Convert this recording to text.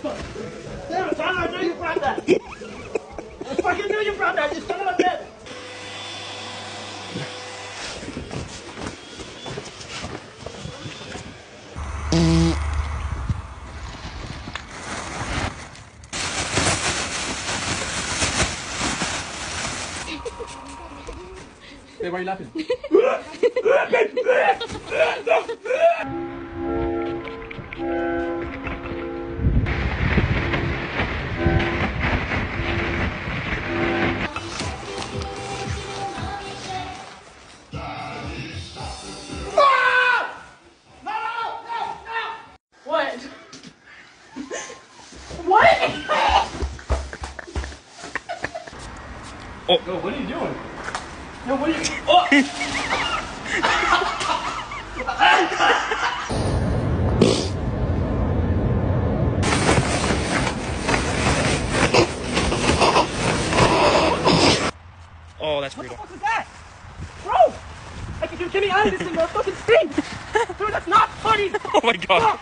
Damn it, Tyler, I knew you brought that. I fucking knew you brought that, you son of a bitch. Hey, why are you laughing? What? What? Oh, no, what are you doing? No, what are you? Oh! Oh, that's What brutal. the fuck was that? Bro! Like, dude, get me out of this thing, bro. It fucking stinks! Dude, that's not funny! Oh my god.